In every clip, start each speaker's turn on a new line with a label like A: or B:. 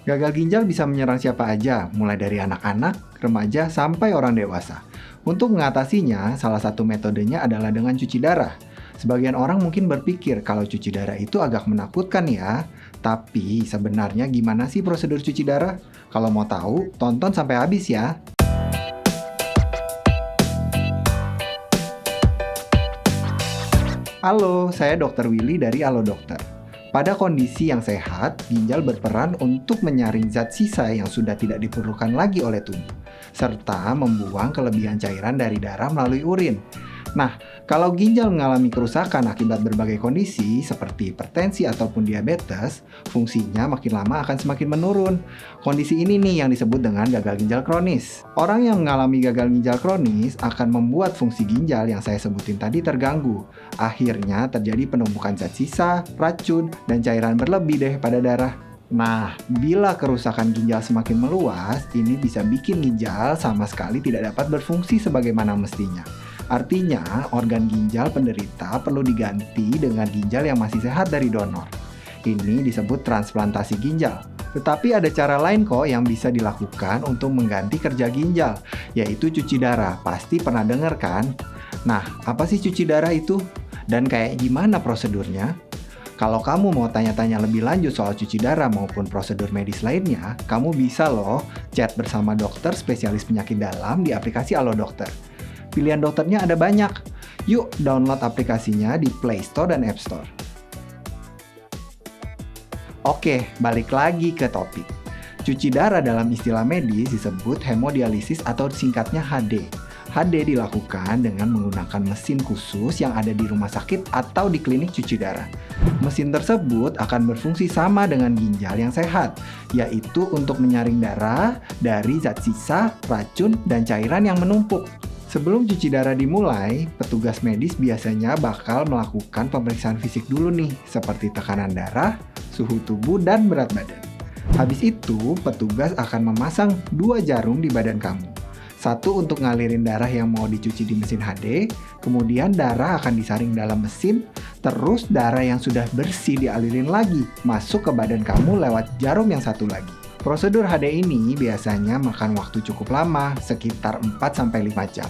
A: Gagal ginjal bisa menyerang siapa aja, mulai dari anak-anak, remaja, sampai orang dewasa. Untuk mengatasinya, salah satu metodenya adalah dengan cuci darah. Sebagian orang mungkin berpikir kalau cuci darah itu agak menakutkan ya. Tapi sebenarnya gimana sih prosedur cuci darah? Kalau mau tahu, tonton sampai habis ya. Halo, saya Dr. Willy dari Halo Dokter. Pada kondisi yang sehat, ginjal berperan untuk menyaring zat sisa yang sudah tidak diperlukan lagi oleh tubuh, serta membuang kelebihan cairan dari darah melalui urin. Nah, kalau ginjal mengalami kerusakan akibat berbagai kondisi seperti hipertensi ataupun diabetes, fungsinya makin lama akan semakin menurun. Kondisi ini nih yang disebut dengan gagal ginjal kronis. Orang yang mengalami gagal ginjal kronis akan membuat fungsi ginjal yang saya sebutin tadi terganggu. Akhirnya terjadi penumpukan zat sisa, racun, dan cairan berlebih deh pada darah. Nah, bila kerusakan ginjal semakin meluas, ini bisa bikin ginjal sama sekali tidak dapat berfungsi sebagaimana mestinya. Artinya, organ ginjal penderita perlu diganti dengan ginjal yang masih sehat dari donor. Ini disebut transplantasi ginjal. Tetapi ada cara lain kok yang bisa dilakukan untuk mengganti kerja ginjal, yaitu cuci darah. Pasti pernah dengar kan? Nah, apa sih cuci darah itu? Dan kayak gimana prosedurnya? Kalau kamu mau tanya-tanya lebih lanjut soal cuci darah maupun prosedur medis lainnya, kamu bisa loh chat bersama dokter spesialis penyakit dalam di aplikasi Halo Dokter. Pilihan dokternya ada banyak. Yuk download aplikasinya di Play Store dan App Store. Oke, balik lagi ke topik. Cuci darah dalam istilah medis disebut hemodialisis atau singkatnya HD. HD dilakukan dengan menggunakan mesin khusus yang ada di rumah sakit atau di klinik cuci darah. Mesin tersebut akan berfungsi sama dengan ginjal yang sehat, yaitu untuk menyaring darah dari zat sisa, racun, dan cairan yang menumpuk. Sebelum cuci darah dimulai, petugas medis biasanya bakal melakukan pemeriksaan fisik dulu nih, seperti tekanan darah, suhu tubuh, dan berat badan. Habis itu, petugas akan memasang 2 jarum di badan kamu. Satu untuk ngalirin darah yang mau dicuci di mesin HD, kemudian darah akan disaring dalam mesin, terus darah yang sudah bersih dialirin lagi, masuk ke badan kamu lewat jarum yang satu lagi. Prosedur HD ini biasanya makan waktu cukup lama, sekitar 4-5 jam.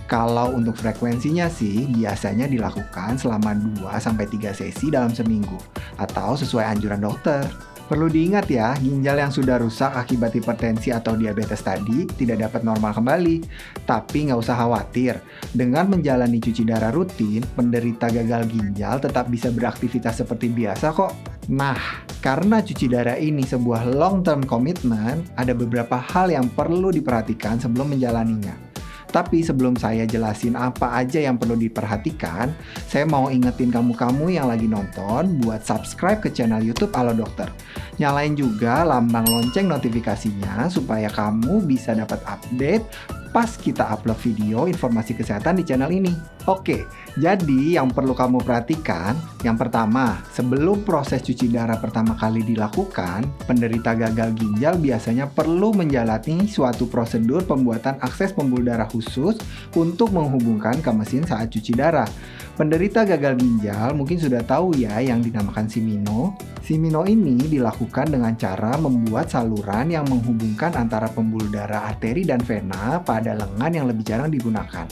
A: Kalau untuk frekuensinya sih, biasanya dilakukan selama 2-3 sesi dalam seminggu, atau sesuai anjuran dokter. Perlu diingat ya, ginjal yang sudah rusak akibat hipertensi atau diabetes tadi tidak dapat normal kembali. Tapi nggak usah khawatir, dengan menjalani cuci darah rutin, penderita gagal ginjal tetap bisa beraktivitas seperti biasa kok. Nah, karena cuci darah ini sebuah long-term commitment, ada beberapa hal yang perlu diperhatikan sebelum menjalaninya. Tapi sebelum saya jelasin apa aja yang perlu diperhatikan, saya mau ingetin kamu-kamu yang lagi nonton buat subscribe ke channel YouTube Halo Dokter. Nyalain juga lambang lonceng notifikasinya supaya kamu bisa dapat update pas kita upload video informasi kesehatan di channel ini. Oke, jadi yang perlu kamu perhatikan, yang pertama, sebelum proses cuci darah pertama kali dilakukan, penderita gagal ginjal biasanya perlu menjalani suatu prosedur pembuatan akses pembuluh darah khusus untuk menghubungkan ke mesin saat cuci darah. Penderita gagal ginjal mungkin sudah tahu ya yang dinamakan Simino. Simino ini dilakukan dengan cara membuat saluran yang menghubungkan antara pembuluh darah arteri dan vena pada lengan yang lebih jarang digunakan.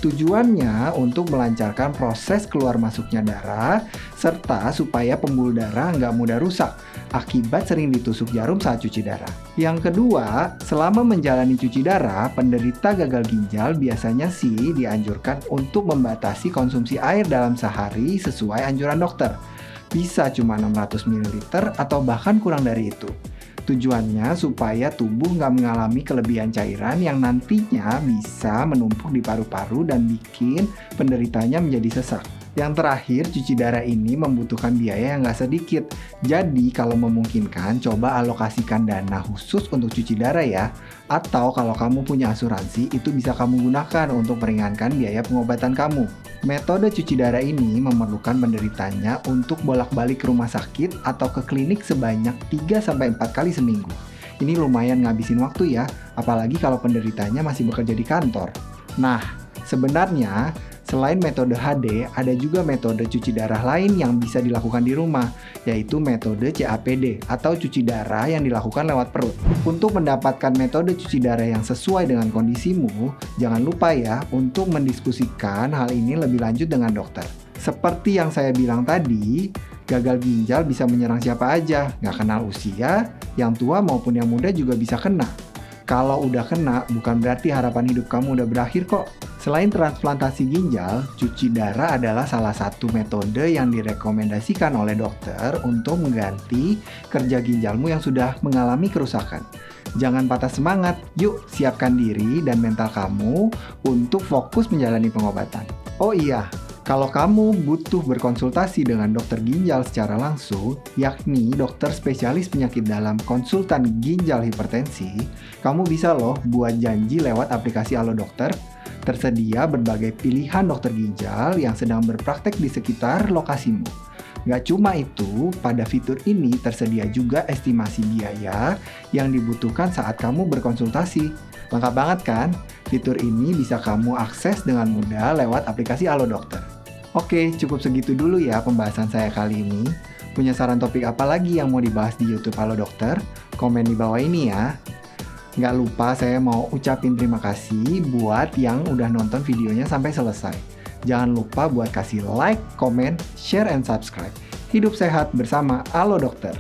A: Tujuannya untuk melancarkan proses keluar masuknya darah, serta supaya pembuluh darah nggak mudah rusak akibat sering ditusuk jarum saat cuci darah. Yang kedua, selama menjalani cuci darah, penderita gagal ginjal biasanya sih dianjurkan untuk membatasi konsumsi air dalam sehari sesuai anjuran dokter. Bisa cuma 600 ml atau bahkan kurang dari itu. Tujuannya supaya tubuh nggak mengalami kelebihan cairan yang nantinya bisa menumpuk di paru-paru dan bikin penderitanya menjadi sesak. Yang terakhir, cuci darah ini membutuhkan biaya yang nggak sedikit. Jadi kalau memungkinkan, coba alokasikan dana khusus untuk cuci darah ya. Atau kalau kamu punya asuransi, itu bisa kamu gunakan untuk meringankan biaya pengobatan kamu. Metode cuci darah ini memerlukan penderitanya untuk bolak-balik ke rumah sakit atau ke klinik sebanyak 3-4 kali seminggu. Ini lumayan ngabisin waktu ya, apalagi kalau penderitanya masih bekerja di kantor. Nah, sebenarnya Selain metode HD, ada juga metode cuci darah lain yang bisa dilakukan di rumah, yaitu metode CAPD atau cuci darah yang dilakukan lewat perut. Untuk mendapatkan metode cuci darah yang sesuai dengan kondisimu, jangan lupa ya untuk mendiskusikan hal ini lebih lanjut dengan dokter. Seperti yang saya bilang tadi, gagal ginjal bisa menyerang siapa aja, nggak kenal usia, yang tua maupun yang muda juga bisa kena. Kalau udah kena, bukan berarti harapan hidup kamu udah berakhir kok. Selain transplantasi ginjal, cuci darah adalah salah satu metode yang direkomendasikan oleh dokter untuk mengganti kerja ginjalmu yang sudah mengalami kerusakan. Jangan patah semangat, yuk siapkan diri dan mental kamu untuk fokus menjalani pengobatan. Oh iya, kalau kamu butuh berkonsultasi dengan dokter ginjal secara langsung, yakni dokter spesialis penyakit dalam konsultan ginjal hipertensi, kamu bisa loh buat janji lewat aplikasi Halo Dokter. Tersedia berbagai pilihan dokter ginjal yang sedang berpraktek di sekitar lokasimu. Gak cuma itu, pada fitur ini tersedia juga estimasi biaya yang dibutuhkan saat kamu berkonsultasi. Lengkap banget kan? Fitur ini bisa kamu akses dengan mudah lewat aplikasi Halo Dokter. Oke, cukup segitu dulu ya pembahasan saya kali ini. Punya saran topik apa lagi yang mau dibahas di YouTube Halo Dokter? Komen di bawah ini ya. Nggak lupa saya mau ucapin terima kasih buat yang udah nonton videonya sampai selesai. Jangan lupa buat kasih like, komen, share, and subscribe. Hidup sehat bersama Halo Dokter.